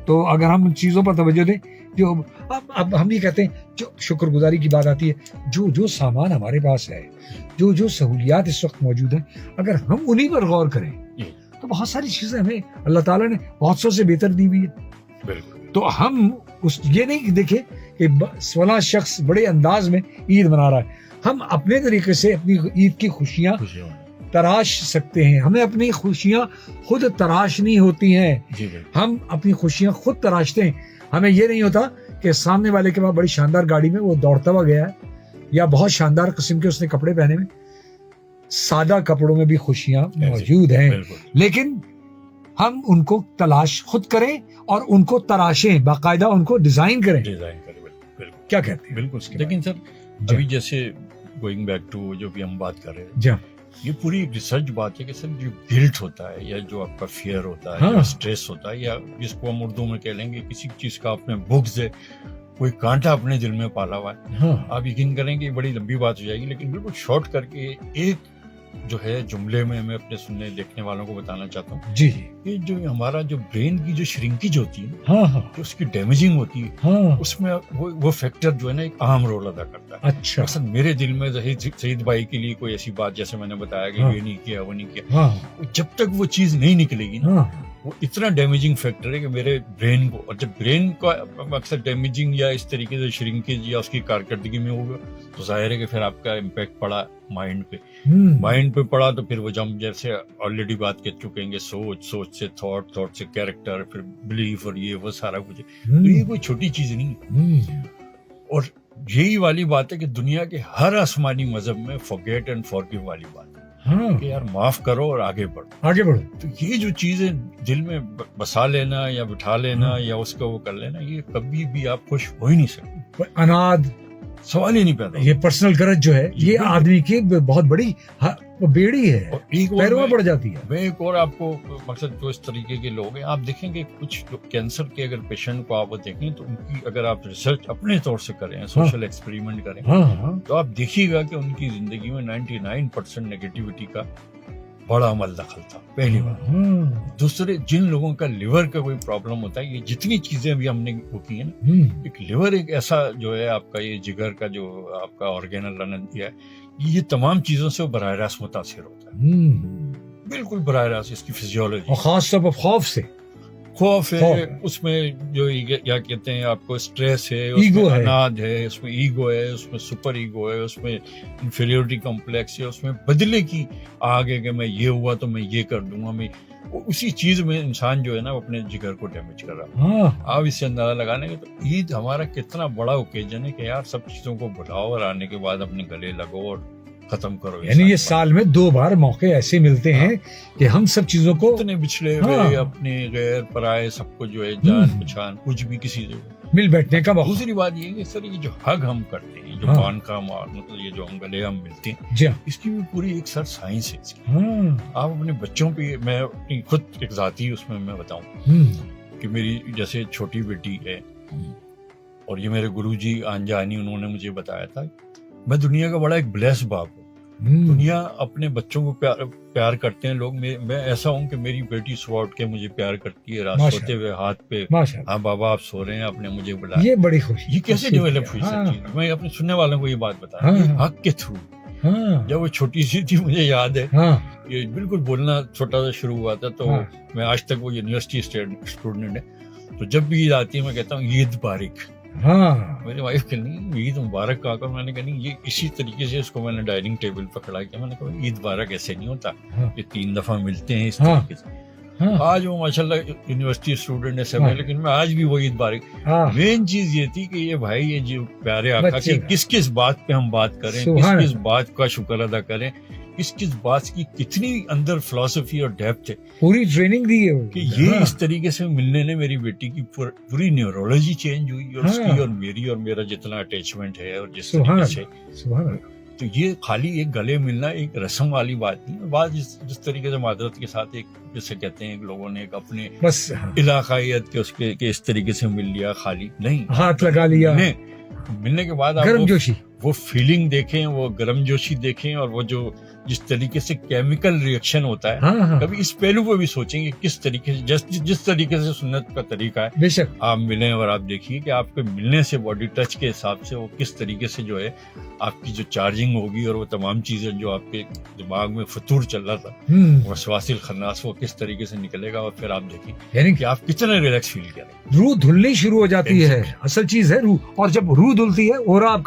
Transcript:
تو اگر ہم ان چیزوں پر توجہ دیں، جو اب ہم یہ کہتے ہیں، جو شکر گزاری کی بات آتی ہے، جو سامان ہمارے پاس ہے، جو سہولیات اس وقت موجود ہیں، اگر ہم انہی پر غور کریں تو بہت ساری چیزیں ہمیں اللہ تعالیٰ نے بہت سو سے بہتر دی ہوئی ہے. بالکل. تو ہم یہ نہیں دیکھیں کہ 16 شخص بڑے انداز میں عید منا رہا ہے. ہم اپنے طریقے سے اپنی عید کی خوشیاں تراش سکتے ہیں. ہمیں اپنی خوشیاں خود تراشنی ہوتی ہیں. ہم اپنی خوشیاں خود تراشتے ہیں. ہمیں یہ نہیں ہوتا کہ سامنے والے کے پاس بڑی شاندار گاڑی میں وہ دوڑتا ہوا گیا ہے، یا بہت شاندار قسم کے اس نے کپڑے پہنے میں. سادہ کپڑوں میں بھی خوشیاں موجود ہیں، لیکن ہم ان کو تلاش خود کریں اور ان کو تراشیں، باقاعدہ ان کو ڈیزائن کریں. کیا کہتے ہیں؟ بالکل. لیکن سر ابھی جیسے گوئنگ بیک ٹو جو بھی ہم بات کر رہے ہیں، یہ پوری ایک ریسرچ بات ہے کہ سر جو گلٹ ہوتا ہے یا جو آپ کا فیئر ہوتا ہے یا اسٹریس ہوتا ہے، یا جس کو ہم اردو میں کہہ لیں گے کسی چیز کا آپ میں بغض ہے، کوئی کانٹا اپنے دل میں پالا ہوا ہے. آپ یقین کریں کہ یہ بڑی لمبی بات ہو جائے گی، لیکن بالکل شارٹ کر کے ایک جو ہے جملے میں اپنے سننے دیکھنے والوں کو بتانا چاہتا ہوں. جی. کہ جو ہمارا جو برین کی جو شرنکیج ہوتی ہے، جو اس کی ڈیمیجنگ ہوتی ہے، اس میں وہ فیکٹر جو ہے نا ایک اہم رول ادا کرتا ہے. اچھا. مثلا میرے دل میں سعید بھائی کے لیے کوئی ایسی بات جیسے میں نے بتایا کہ یہ نہیں کیا وہ نہیں کیا، جب تک وہ چیز نہیں نکلے گی نا، وہ اتنا ڈیمیجنگ فیکٹر ہے کہ میرے برین کو، اور جب برین کا اکثر ڈیمیجنگ یا اس طریقے سے شرنکیج یا اس کی کارکردگی میں ہوگا تو ظاہر ہے کہ پھر آپ کا امپیکٹ پڑا مائنڈ پہ پڑا. تو پھر وہ ہم جیسے آلریڈی بات کر چکے ہیں، سوچ سے تھاٹ سے کیریکٹر، پھر بلیف، اور یہ وہ سارا کچھ. تو یہ کوئی چھوٹی چیز نہیں ہے. اور یہی والی بات ہے کہ دنیا کے ہر آسمانی مذہب میں forget and forgive والی بات ہے کہ یار معاف کرو اور آگے بڑھو. تو یہ جو چیزیں دل میں بسا لینا یا بٹھا لینا یا اس کو وہ کر لینا، یہ کبھی بھی آپ خوش ہو ہی نہیں سکتے. اناد سوال ہی نہیں پیدا. یہ پرسنل گرج جو ہے یہ آدمی کی بہت بڑی بیڑی ہے، پیروں میں پڑ جاتی ہے. میں ایک اور آپ کو مقصد جو اس طریقے کے لوگ ہیں، آپ دیکھیں گے کچھ کینسر کے اگر پیشنٹ کو آپ دیکھیں تو ان کی اگر آپ ریسرچ اپنے طور سے کریں، سوشل ایکسپیریمنٹ کریں، تو آپ دیکھیے گا کہ ان کی زندگی میں 99% نیگیٹیوٹی کا بڑا عمل دخل تھا. پہلی بات. دوسرے، جن لوگوں کا لیور کا کوئی پرابلم ہوتا ہے، یہ جتنی چیزیں بھی ہم نے وہ کی ہیں نا، ایک لیور ایک ایسا جو ہے آپ کا یہ جگر کا جو آپ کا آرگن اللہ نے دیا ہے، یہ تمام چیزوں سے براہ راست متاثر ہوتا ہے. بالکل براہ راست. اس کی فزیولوجی، خاص طور پر خوف ہے، اس میں جو کیا کہتے ہیں آپ کو اسٹریس ہے، اس میں اناد ہے، اس میں ایگو ہے، اس میں سپر ایگو ہے، اس میں انفیریورٹی کمپلیکس ہے، اس میں بدلے کی آگ ہے کہ میں یہ ہوا تو میں یہ کر دوں گا. میں اسی چیز میں انسان جو ہے نا وہ اپنے جگر کو ڈیمیج کر رہا ہے. آپ اس سے اندازہ لگانے کے تو عید ہمارا کتنا بڑا اوکیجن ہے کہ یار سب چیزوں کو بھلاؤ اور آنے کے بعد اپنے گلے لگو اور ختم کرو. یعنی یہ سال میں 2 بار موقع ایسے ملتے ہیں کہ ہم سب چیزوں کو، اتنے بچھڑے ہوئے اپنے غیر پرائے سب کو جو ہے جان پہچان کچھ بھی کسی سے مل بیٹھنے کا موقع. دوسری بات یہ ہے کہ سر یہ جو حگ ہم کرتے ہیں، جو پان کا مطلب یہ جو ہم گلے ہم ملتے ہیں، اس کی بھی پوری ایک سر سائنس ہے. آپ اپنے بچوں پہ، میں اپنی خود ایک ذاتی اس میں بتاؤں کہ میری جیسے چھوٹی بیٹی ہے، اور یہ میرے گرو جی آنجانی انہوں نے مجھے بتایا تھا، میں دنیا کا بڑا ایک بلیس باپ ہوں. دنیا اپنے بچوں کو پیار کرتے ہیں لوگ. میں ایسا ہوں کہ میری بیٹی صبح اٹھ کے مجھے پیار کرتی ہے، رات سوتے ہوئے ہاتھ پہ، ہاں بابا آپ سو رہے ہیں، آپ نے مجھے بلایا. یہ بڑی خوشی. یہ کیسے ڈیولپ ہوئی سب چیز؟ میں اپنے سننے والوں کو یہ بات بتا رہا ہوں حق کے تھرو. جب وہ چھوٹی سی تھی مجھے یاد ہے یہ بالکل بولنا چھوٹا سا شروع ہوا تھا، تو میں آج تک وہ یونیورسٹی اسٹوڈنٹ ہے، تو جب بھی عید آتی ہے میں کہتا ہوں عید مبارک. میری وائف کہ نہیں عید مبارک کہا کر. میں نے کہا نہیں، یہ اسی طریقے سے اس کو میں نے ڈائننگ ٹیبل پہ کھڑا کیا. میں نے کہا عید مبارک ایسے نہیں ہوتا، یہ 3 دفعہ ملتے ہیں اس طریقے سے. آج وہ ماشاءاللہ یونیورسٹی اسٹوڈنٹ ہے سب ہے، لیکن میں آج بھی وہ عید مبارک. مین چیز یہ تھی کہ یہ بھائی یہ جو پیارے آقا کہ کس بات پہ ہم بات کریں، کس بات کا شکر ادا کریں، کس بات کی کتنی اندر فلسفی اور ڈیپتھ ہے. پوری ٹریننگ دی ہے کہ یہ اس طریقے سے ملنے نے میری بیٹی کی پوری نیورولوجی چینج ہوئی، اور اس کی اور میری اور میرا جتنا اٹیچمنٹ ہے اور جس طریقے سے. تو یہ خالی ایک گلے ملنا ایک رسم والی بات نہیں. بات جس طریقے سے معذرت کے ساتھ ایک جیسے کہتے ہیں لوگوں نے ایک اپنے علاقائیت کے اس کے اس طریقے سے مل لیا، خالی نہیں، ہاتھ لگا لیا، ملنے کے بعد گرم جوشی وہ فیلنگ دیکھیں, وہ گرم جوشی دیکھیں, اور وہ جو جس طریقے سے کیمیکل ریئیکشن ہوتا ہے, کبھی اس پہلو پہ بھی سوچیں کہ کس طریقے سے جس طریقے سے سنت کا طریقہ ہے, بے شک آپ ملیں اور آپ دیکھیے کہ آپ کے ملنے سے باڈی ٹچ کے حساب سے وہ کس طریقے سے جو ہے آپ کی جو چارجنگ ہوگی, اور وہ تمام چیزیں جو آپ کے دماغ میں فطور چل رہا تھا, وسواس الخناس, وہ کس طریقے سے نکلے گا, اور پھر آپ دیکھیں یعنی کہ آپ کتنا ریلیکس فیل کریں. روح دھلنی شروع ہو جاتی ہے, اصل چیز ہے روح, اور جب روح دھلتی ہے اور آپ کا